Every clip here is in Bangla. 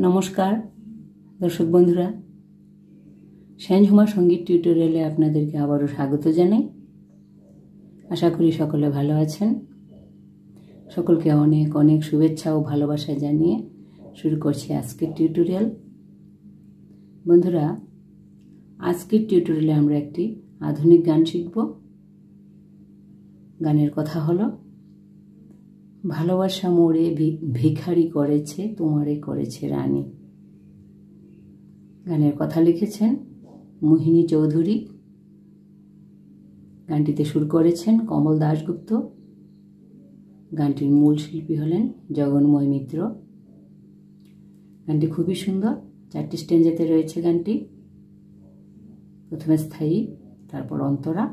নমস্কার দর্শক বন্ধুরা, স্যানঝুমা সঙ্গীত টিউটোরিয়ালে আপনাদেরকে আবারও স্বাগত জানাই। আশা করি সকলে ভালো আছেন। সকলকে অনেক অনেক শুভেচ্ছা ও ভালোবাসা জানিয়ে শুরু করছি আজকের টিউটোরিয়াল। বন্ধুরা, আজকের টিউটোরিয়ালে আমরা একটি আধুনিক গান শিখব। গানের কথা হলো ভালোবাসা মোড়ে ভিখারি করেছে তোমারে করেছে রানী। গানের কথা লিখেছেন মোহিনী চৌধুরী, গানটিতে সুর করেছেন কমল দাশগুপ্ত, গানটির মূল শিল্পী হলেন জগন্ময় মিত্র। গানটি খুবই সুন্দর, 4টি স্ট্যাঞ্জাতে রয়েছে গানটি। প্রথমে স্থায়ী, তারপর অন্তরা,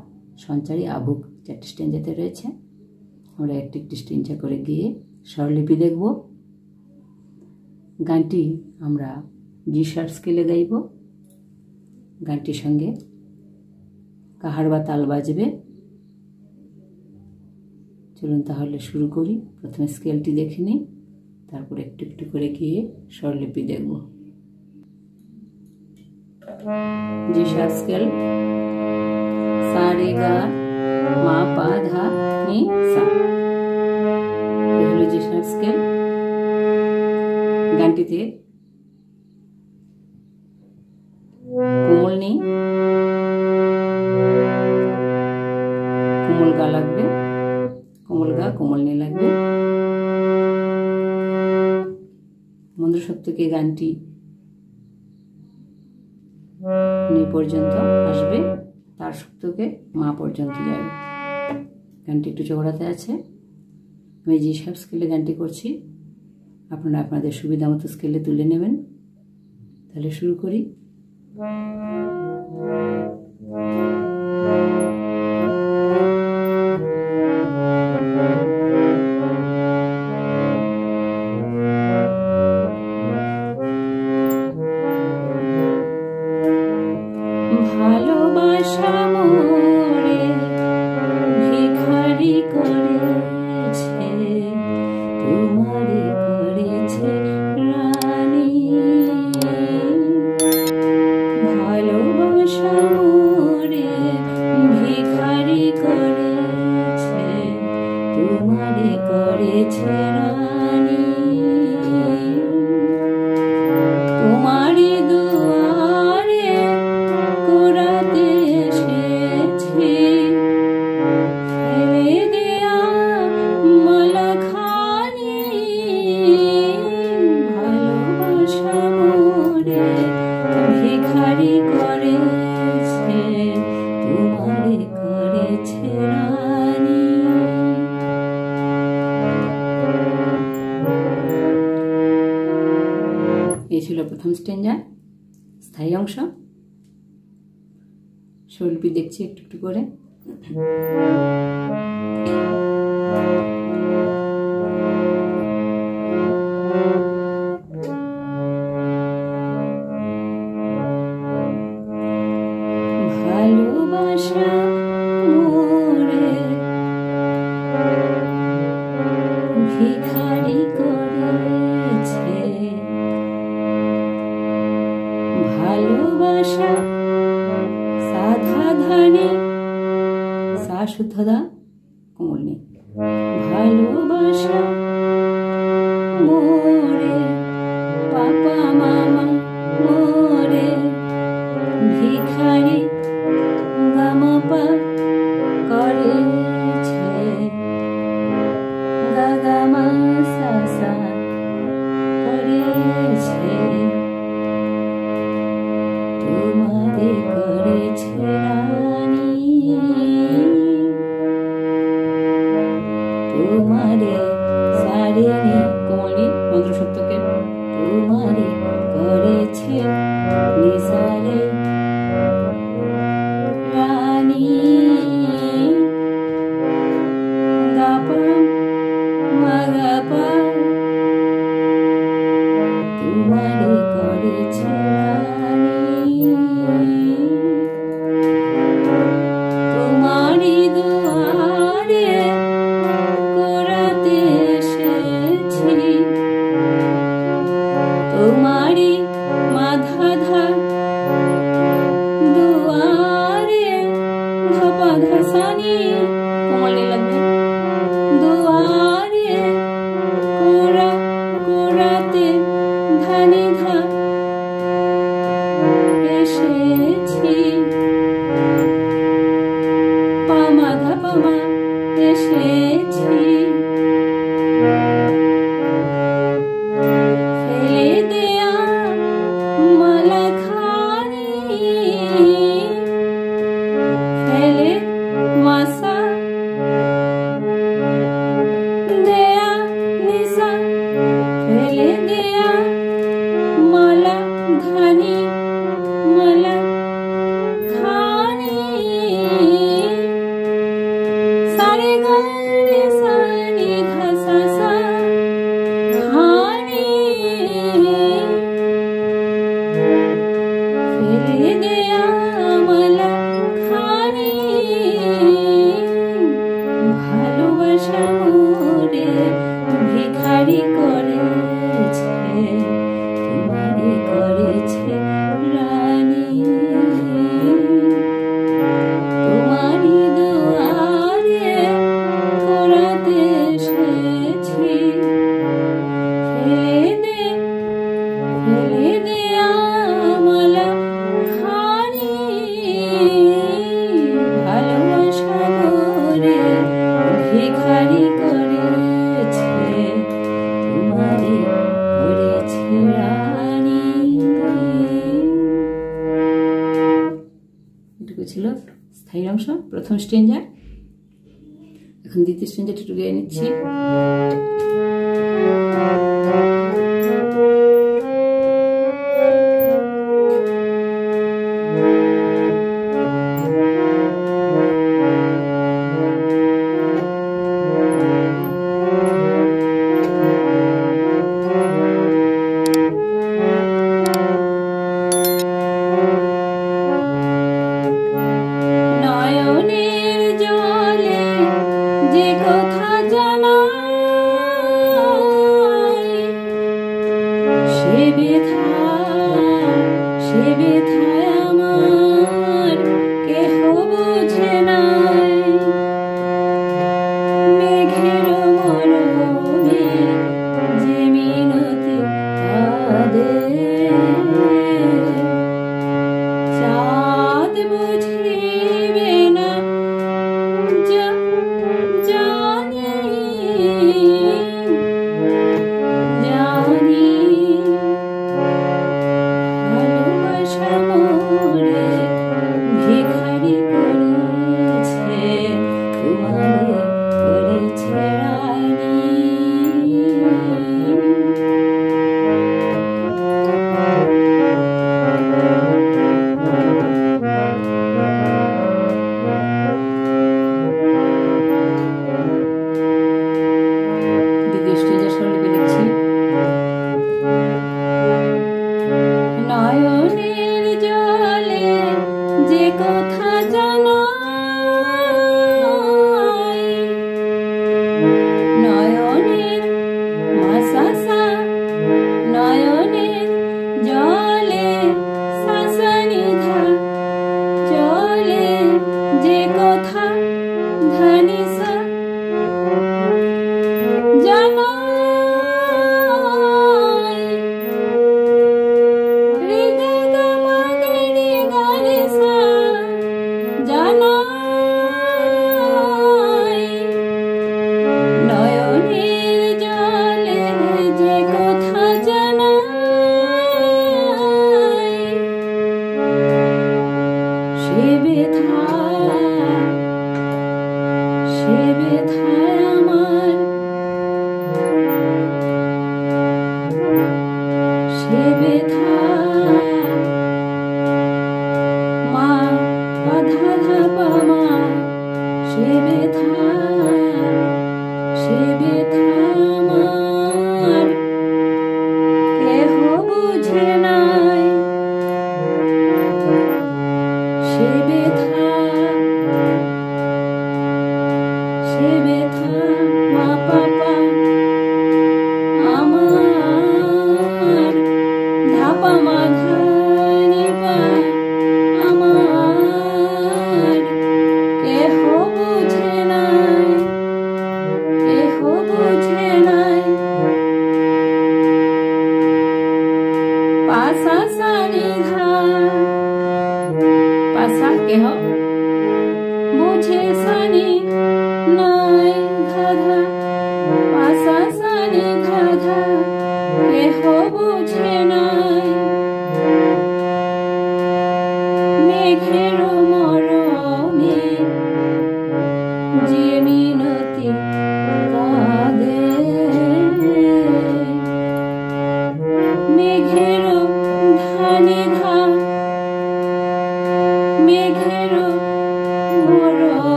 সঞ্চারী, আভুক 4টি স্ট্যাঞ্জাতে রয়েছে। আমরা একটি একটি স্ট্যাঞ্জা করে গিয়ে স্বরলিপি দেখব। গানটি আমরা জি শার্প স্কেলে গাইব। গানটির সঙ্গে কাহার বা তাল বাজবে। চলুন তাহলে শুরু করি। প্রথমে স্কেলটি দেখে নিই, তারপর একটু একটু করে গিয়ে স্বরলিপি দেখব। জি শার্প স্কেল, সা রে গা মা পা ধা নি সা, এই হলো জি শার্প স্কেল। গানটিতে কোমল নি, কোমল গা লাগবে, কোমল গা কোমল নি লাগবে। মন্দ্র সপ্তকে গানটি নি পর্যন্ত আসবে, তার সপ্তকে মা পর্যন্ত যাবে। গানটি একটু চওড়াতে আছে। আমি জি শার্প স্কেলে গানটি করছি, আপনারা আপনাদের সুবিধা মতো স্কেলে তুলে নেবেন। তাহলে শুরু করি। ভালোবাসা মোরে ভিখারি করেছে তোমারে করেছে রানী। ভালোবাসা মোরে ভিখারি করেছে তোমারে করেছে রানী। তোমারে দুয়ারে কোরাতে এসেছি, ফেলে দেয়া মালা খানি। ভালোবাসা মোরে ভিখারি করেছে তোমারে করেছে রানী। এই ছিল প্রথম স্ট্যাঞ্জা, স্থায়ী অংশ। স্বরলিপি দেখছি একটু একটু করে। ভালোবাসা মোরে ভিখারি করেছে, ভালোবাসা সাধা ধানে সা শুদ্ধ দা কোমল নি। ভালোবাসা মোরে পাপা মামা মোরে ভিখারি গামাপা করেছে গাগামা সাসা করেছে তোমারে করেছে রানী। তোমারে সারে নি কোমলি মন্ত্র সপ্তকে তোমারে করেছে নিসারে রানী। গাপা মাগাপা তোমারে করেছে রানী। স্থায়ী অংশ, প্রথম স্ট্রেঞ্জার। এখন দ্বিতীয় স্ট্রেঞ্জারটা একটু গেয়ে নিচ্ছি।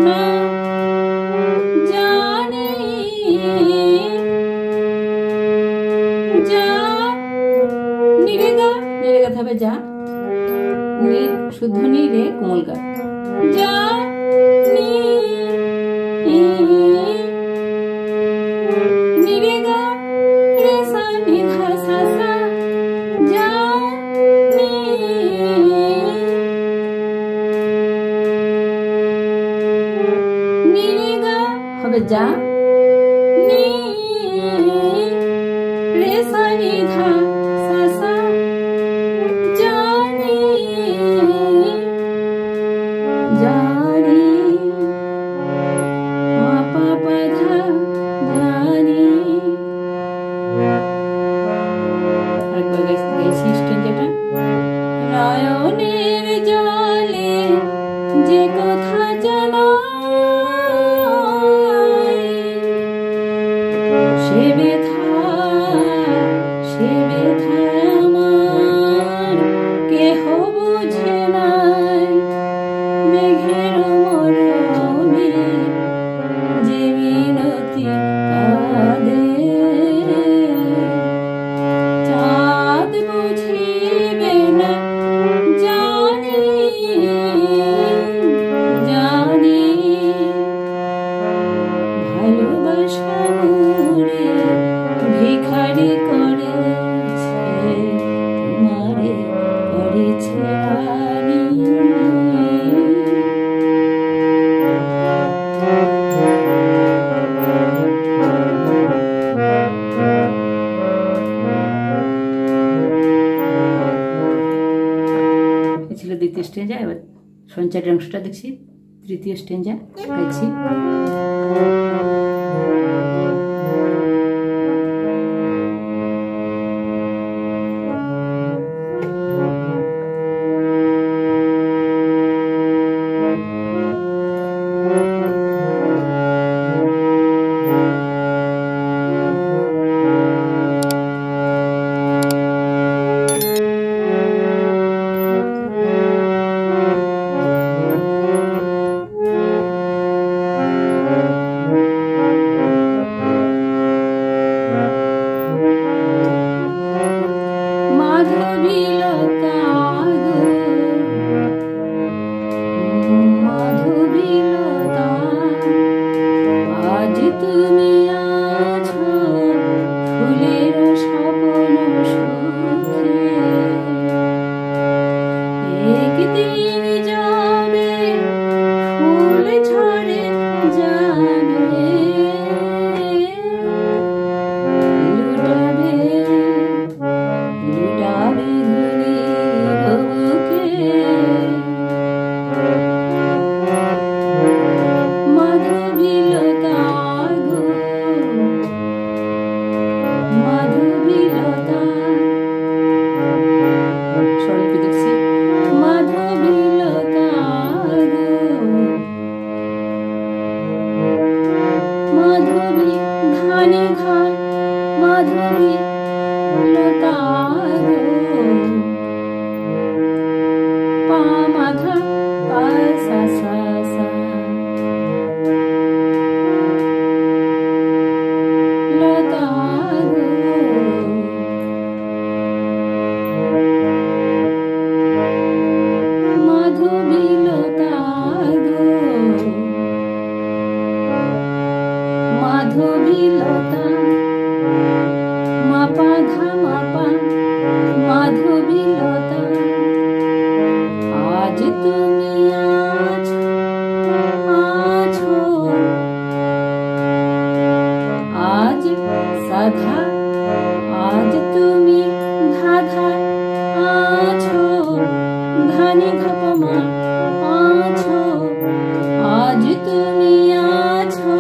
না জানি যা নিরে গা হবে যা নি শুদ্ধ নি রে কোমল গা যা নি নিরে গা রে সা নি ধা সা সা যা নি নিরে গা হবে যা নি রে সা নি ধা সা সা জানি জানি মা পা পা ধা জানি আরেকবার গাইছি স্টেঞ্জাটা নয়নের জলে যে কথা জানাই সে ব্যথা আমার কেহ বুঝে নাই মেঘের মরমে যে মিনতি কাঁদে চাঁদ বুঝিবে না জানি জানি ভালোবাসা মোরে ভিখারি করেছে তোমারে করেছে রানী এ ছিল দ্বিতীয় স্টেঞ্জা। এবার সঞ্চারের অংশটা দেখছি তৃতীয় স্টেঞ্জা গাইছি। মাধবীলতা মাপা ধা মাপা মাধবীলতা আজ তুমি আছো আজ সাধা আজ তুমি ধাধা আছো ধানি ঘপমা আছো আজ তুমি আছো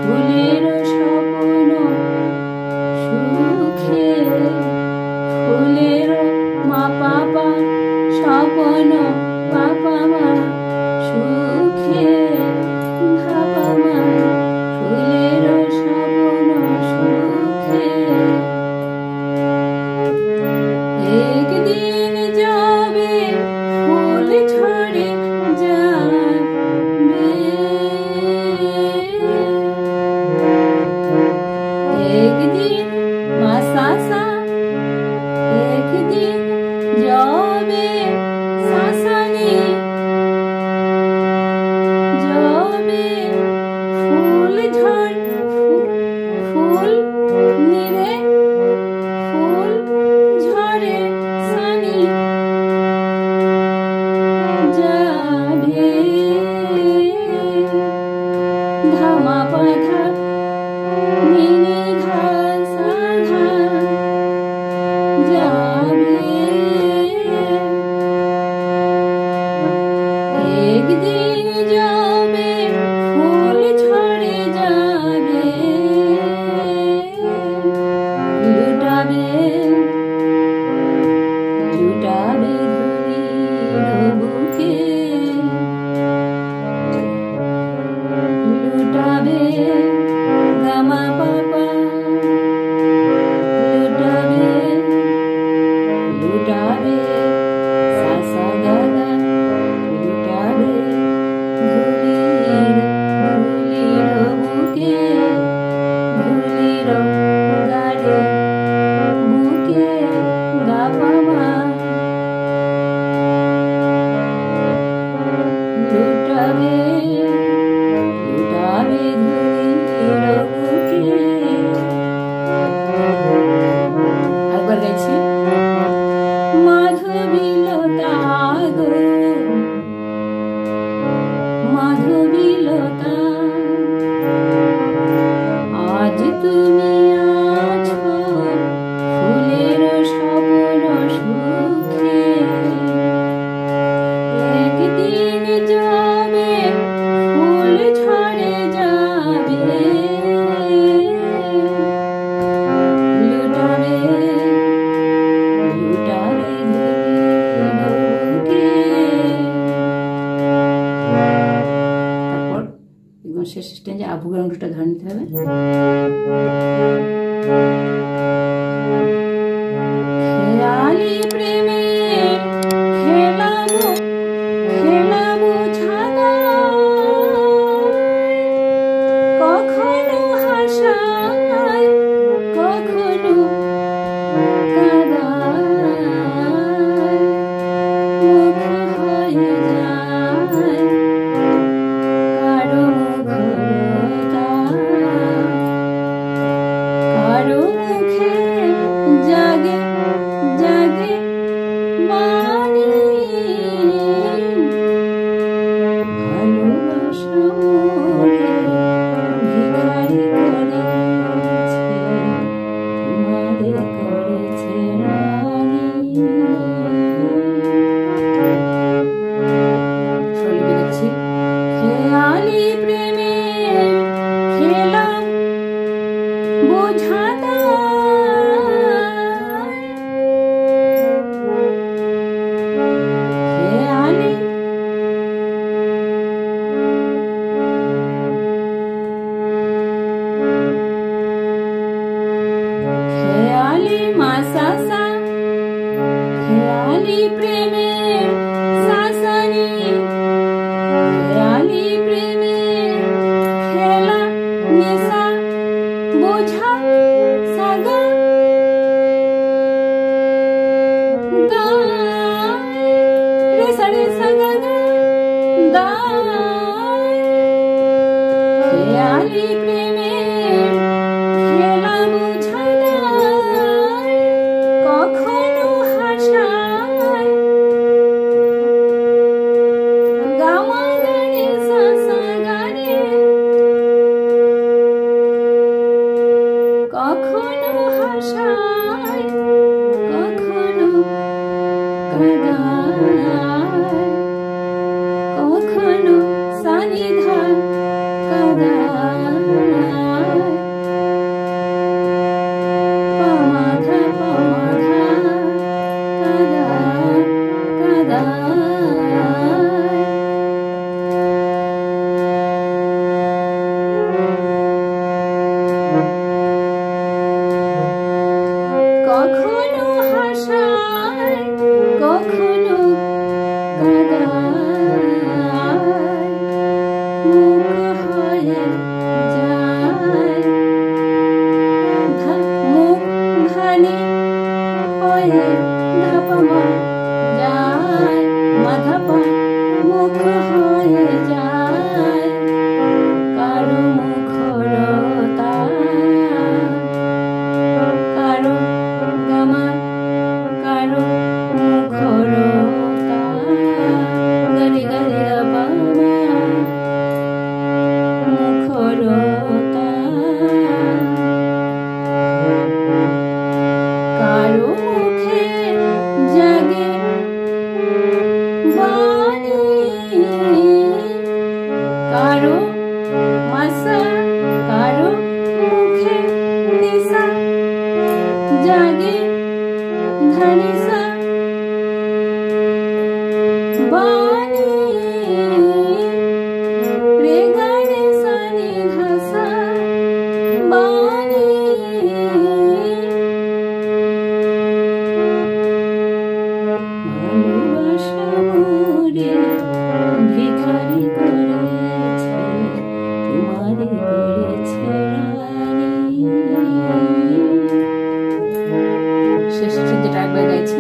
ফুলের স্বপ্ন সুখে ফুলের মা পাপা স্বপ্ন পাপা মা সুখে ধাপা মা ফুলের স্বপ্ন সুখে একদিন যাবে ফুল ঝরে যাবে শেষ স্টেজে আবুগের অংশটা ধরে নিতে হবে। খেয়ালি প্রেমে খেলাবো খেলাবো ছাদা, কখনো হাসায় কখনো কাঁদায়, মুখ হয়ে যায় কারো কারো মুখে জাগে জাগে বাণী, ভালোবাসা মোরে ভিখারি করেছে, তোমারে করেছে রানী। চলবে দেখছি। খেয়ালি প্রেমে খেলাম বোঝাতা, খেয়ালি খেয়ালি মাসাসা, খেয়ালি প্রেমে সাসানি, খেয়ালি প্রেমে খেলা নেশা বোঝা সাগা, দায় রে সারে সাগা দায়, খেয়ালি প্রেমে খেলা বোঝা দায়, কখনো হাসায় গামা গানে সাসা গানে, কখনো হাসায় কখনো কাঁদায়, কখনো সানিধা কাঁদায়, পমাধা পমাধা কাঁদায় কাঁদায়। কখনো হাসায় কখনো কাঁদায়, মুখ হয়ে যায় মুখ ধানি হয়ে ধাপমা যায়, মাধাপা মুখ হয়ে যায় কারো মুখরতা, কারো গামা কারো মুখরতা, গরি গরি বাবা মুখরতা, কারো মুখে জাগে বাণী, কারো মাসা কারো মুখে নিশা জাগে ধানিসা বাণী, রে গানে সানি ধাসা বাণী, ভালোবাসা মোরে ভিখারি করেছে, তোমারে করেছে রানী। শেষ যেটা একবার গাইছি।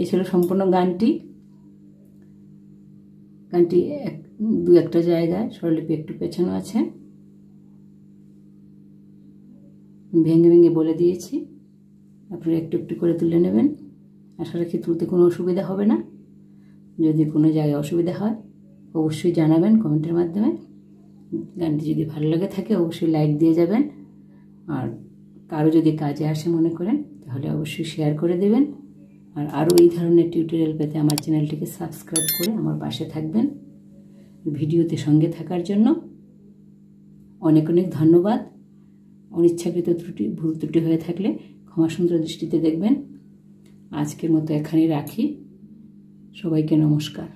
ছিল সম্পূর্ণ গানটি। গানটি দু একটা জায়গায় স্বরলিপি একটু পেছানো আছে, ভেঙে ভেঙে বলে দিয়েছি, আপনারা একটু একটু করে তুলে নেবেন। আশা রাখি তুলতে কোনো অসুবিধা হবে না। যদি কোনো জায়গায় অসুবিধা হয় অবশ্যই জানাবেন কমেন্টের মাধ্যমে। গানটি যদি ভালো লাগে থাকে অবশ্যই লাইক দিয়ে যাবেন, আর কারো যদি কাজে আসে মনে করেন তাহলে অবশ্যই শেয়ার করে দেবেন। আর আরও এই ধরনের টিউটোরিয়াল পেতে আমার চ্যানেলটিকে সাবস্ক্রাইব করে আমার পাশে থাকবেন। ভিডিওতে সঙ্গে থাকার জন্য অনেক অনেক ধন্যবাদ। অনিচ্ছাকৃত ভুল ত্রুটি হয়ে থাকলে ক্ষমা সুন্দর দৃষ্টিতে দেখবেন। আজকের মতো এখানেই রাখি। সবাইকে নমস্কার।